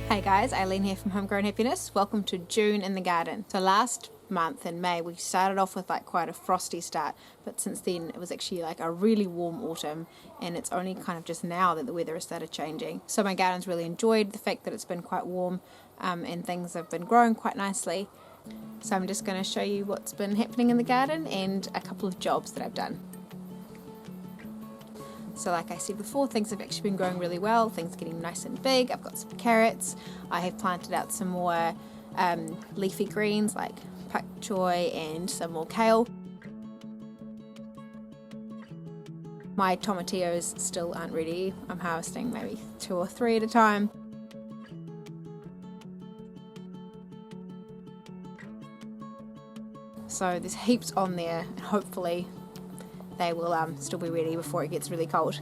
Hey guys, Eileen here from Homegrown Happiness. Welcome to June in the garden. So last month in May we started off with like quite a frosty start, but since then it was actually like a really warm autumn, and it's only kind of just now that the weather has started changing. So my garden's really enjoyed the fact that it's been quite warm and things have been growing quite nicely. So I'm just going to show you what's been happening in the garden and a couple of jobs that I've done. So like I said before, things have actually been growing really well. Things are getting nice and big. I've got some carrots. I have planted out some more leafy greens like pak choy and some more kale. My tomatillos still aren't ready. I'm harvesting maybe 2 or 3 at a time. So there's heaps on there, and hopefully they will still be ready before it gets really cold.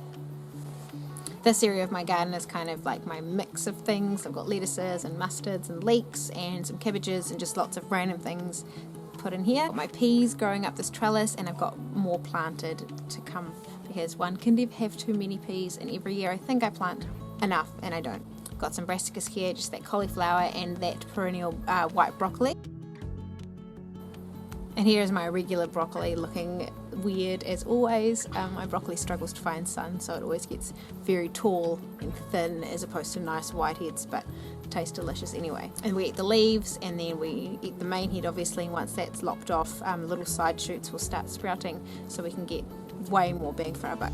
This area of my garden is kind of like my mix of things. I've got lettuces and mustards and leeks and some cabbages and just lots of random things put in here. Got my peas growing up this trellis, and I've got more planted to come because one can never have too many peas, and every year I think I plant enough and I don't. Got some brassicas here, just that cauliflower and that perennial white broccoli. And here is my regular broccoli looking weird as always. My broccoli struggles to find sun, so it always gets very tall and thin as opposed to nice whiteheads, but tastes delicious anyway. And we eat the leaves, and then we eat the main head obviously, and once that's lopped off, little side shoots will start sprouting so we can get way more bang for our buck.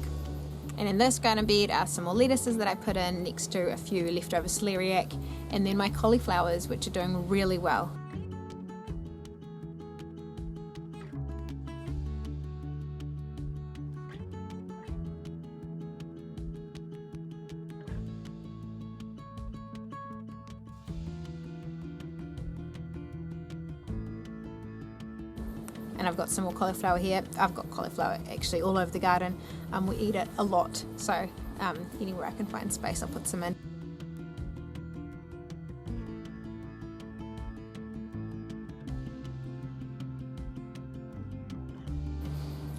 And in this garden bed are some more lettuces that I put in next to a few leftover celeriac, and then my cauliflowers, which are doing really well. And I've got some more cauliflower here. I've got cauliflower actually all over the garden. We eat it a lot, so anywhere I can find space I'll put some in.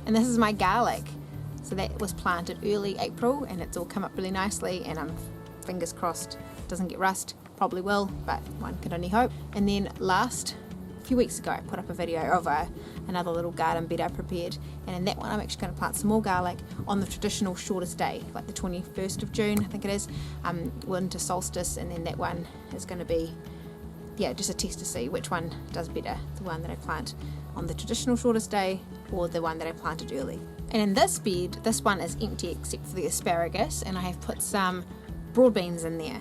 And this is my garlic. So that was planted early April, and it's all come up really nicely, and I'm fingers crossed it doesn't get rust. Probably will, but one can only hope. And then a few weeks ago I put up a video of another little garden bed I prepared, and in that one I'm actually going to plant some more garlic on the traditional shortest day, like the 21st of June I think it is, winter solstice, and then that one is going to be just a test to see which one does better, the one that I plant on the traditional shortest day or the one that I planted early. And in this bed, this one is empty except for the asparagus, and I have put some broad beans in there.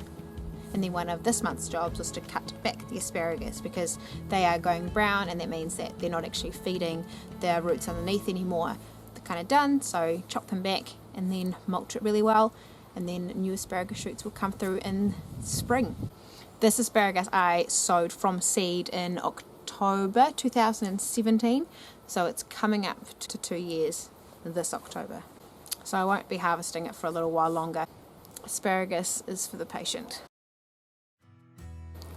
And then one of this month's jobs was to cut back the asparagus because they are going brown, and that means that they're not actually feeding the roots underneath anymore. They're kind of done, so chop them back and then mulch it really well, and then new asparagus shoots will come through in spring. This asparagus I sowed from seed in October 2017, so it's coming up to 2 years this October. So I won't be harvesting it for a little while longer. Asparagus is for the patient.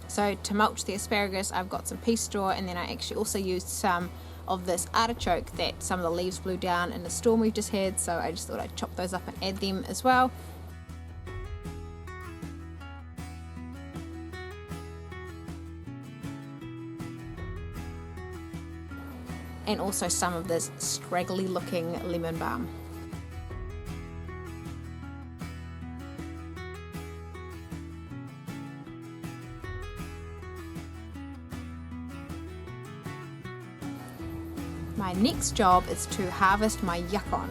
So to mulch the asparagus, I've got some pea straw, and then I actually also used some of this artichoke that some of the leaves blew down in the storm we've just had, so I just thought I'd chop those up and add them as well. And also some of this scraggly looking lemon balm. My next job is to harvest my Yacon.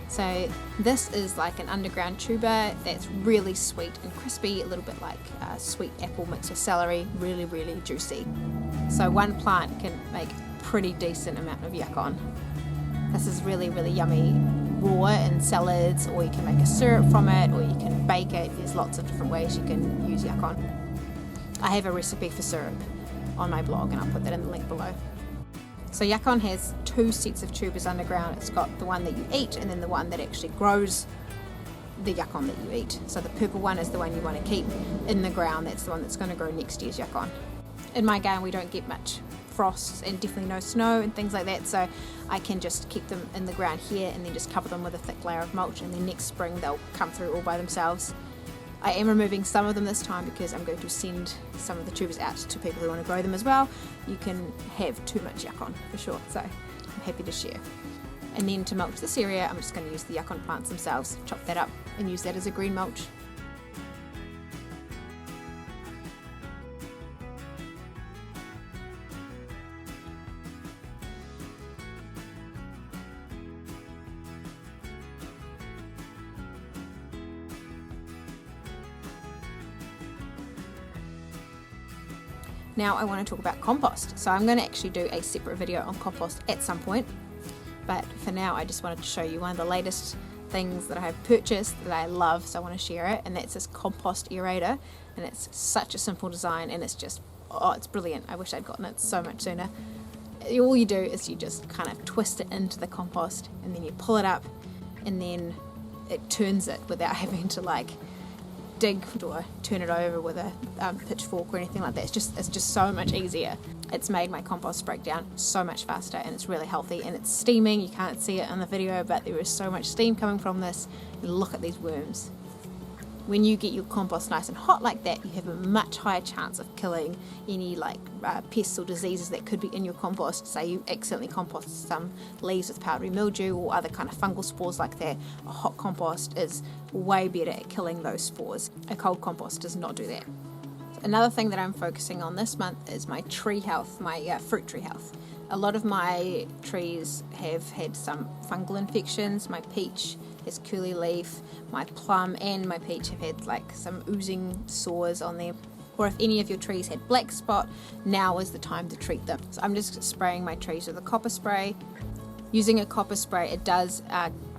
So this is like an underground tuber that's really sweet and crispy, a little bit like sweet apple mixed with celery, really, really juicy. So one plant can make a pretty decent amount of Yacon. This is really, really yummy raw in salads, or you can make a syrup from it, or you can bake it. There's lots of different ways you can use Yacon. I have a recipe for syrup on my blog, and I'll put that in the link below. So Yacon has 2 sets of tubers underground. It's got the one that you eat, and then the one that actually grows the Yacon that you eat. So the purple one is the one you want to keep in the ground. That's the one that's going to grow next year's Yacon. In my garden we don't get much frosts and definitely no snow and things like that, so I can just keep them in the ground here and then just cover them with a thick layer of mulch, and then next spring they'll come through all by themselves. I am removing some of them this time because I'm going to send some of the tubers out to people who want to grow them as well. You can have too much yacon for sure, so I'm happy to share. And then to mulch this area, I'm just going to use the yacon plants themselves, chop that up and use that as a green mulch. Now I want to talk about compost. So I'm going to actually do a separate video on compost at some point. But for now, I just wanted to show you one of the latest things that I have purchased that I love, so I want to share it, and that's this Compost Aerator. And it's such a simple design, and it's just, oh, it's brilliant. I wish I'd gotten it so much sooner. All you do is you just kind of twist it into the compost, and then you pull it up, and then it turns it without having to like dig or turn it over with a pitchfork or anything like that. It's just so much easier. It's made my compost break down so much faster, and it's really healthy, and it's steaming. You can't see it in the video, but there is so much steam coming from this. And look at these worms. When you get your compost nice and hot like that, you have a much higher chance of killing any like pests or diseases that could be in your compost. Say you accidentally compost some leaves with powdery mildew or other kind of fungal spores like that. A hot compost is way better at killing those spores. A cold compost does not do that. Another thing that I'm focusing on this month is my tree health, my fruit tree health. A lot of my trees have had some fungal infections. My peach has curly leaf, my plum and my peach have had like some oozing sores on them. Or if any of your trees had black spot, now is the time to treat them. So I'm just spraying my trees with a copper spray. Using a copper spray, it does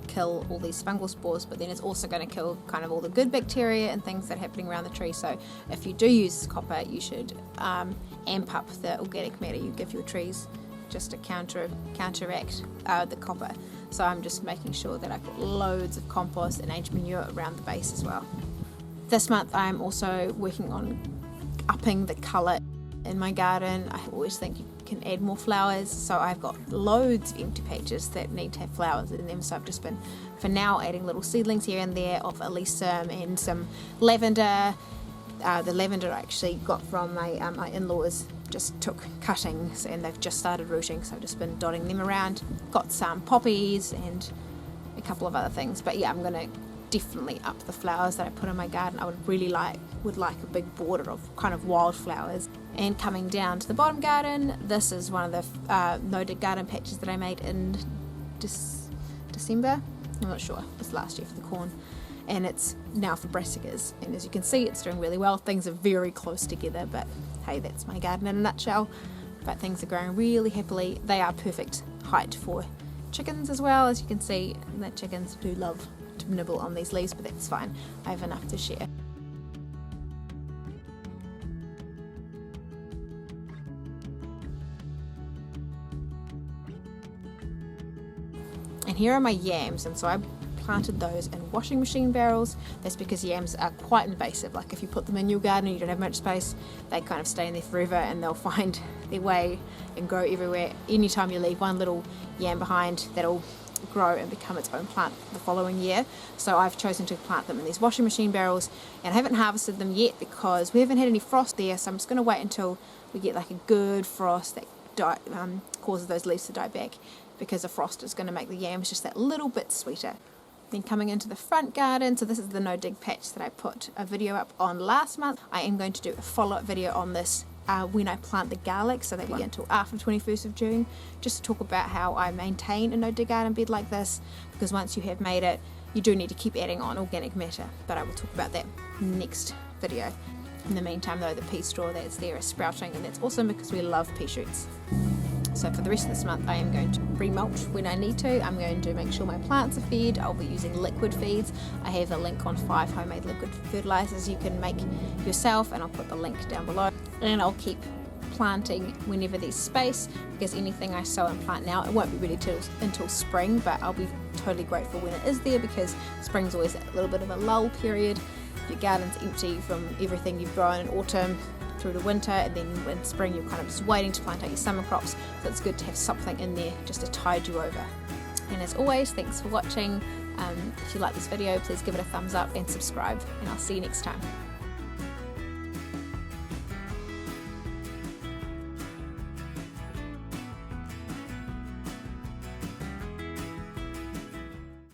kill all these fungal spores, but then it's also going to kill kind of all the good bacteria and things that are happening around the tree. So if you do use copper, you should amp up the organic matter you give your trees just to counteract the copper. So I'm just making sure that I put loads of compost and aged manure around the base as well. This month I'm also working on upping the colour in my garden. I always think you can add more flowers, so I've got loads of empty patches that need to have flowers in them, so I've just been for now adding little seedlings here and there of alyssum and some lavender. The lavender I actually got from my in-laws, just took cuttings and they've just started rooting, so I've just been dotting them around. Got some poppies and a couple of other things, but yeah, I'm going to definitely up the flowers that I put in my garden. I would like a big border of kind of wildflowers. And coming down to the bottom garden, this is one of the no-dig garden patches that I made in December. I'm not sure, it was last year for the corn. And it's now for brassicas, and as you can see, it's doing really well. Things are very close together, but hey, that's my garden in a nutshell. But things are growing really happily. They are perfect height for chickens as well, as you can see. The chickens do love to nibble on these leaves, but that's fine. I have enough to share. And here are my yams, and so I planted those in washing machine barrels. That's because yams are quite invasive. Like if you put them in your garden and you don't have much space, they kind of stay in there forever and they'll find their way and grow everywhere. Anytime you leave one little yam behind, that'll grow and become its own plant the following year. So I've chosen to plant them in these washing machine barrels, and I haven't harvested them yet because we haven't had any frost there, so I'm just going to wait until we get like a good frost that causes those leaves to die back, because the frost is going to make the yams just that little bit sweeter. Then coming into the front garden, so this is the no dig patch that I put a video up on last month. I am going to do a follow-up video on this when I plant the garlic, so that won't be until after 21st of June, just to talk about how I maintain a no dig garden bed like this, because once you have made it, you do need to keep adding on organic matter, but I will talk about that next video. In the meantime though, the pea straw that's there is sprouting, and that's awesome because we love pea shoots. So for the rest of this month, I am going to re-mulch when I need to. I'm going to make sure my plants are fed. I'll be using liquid feeds. I have a link on 5 homemade liquid fertilizers you can make yourself, and I'll put the link down below. And I'll keep planting whenever there's space, because anything I sow and plant now, it won't be ready until spring, but I'll be totally grateful when it is there, because spring's always a little bit of a lull period. If your garden's empty from everything you've grown in autumn through to winter, and then in spring you're kind of just waiting to plant out your summer crops, so it's good to have something in there just to tide you over. And as always, thanks for watching. If you like this video, please give it a thumbs up and subscribe, and I'll see you next time.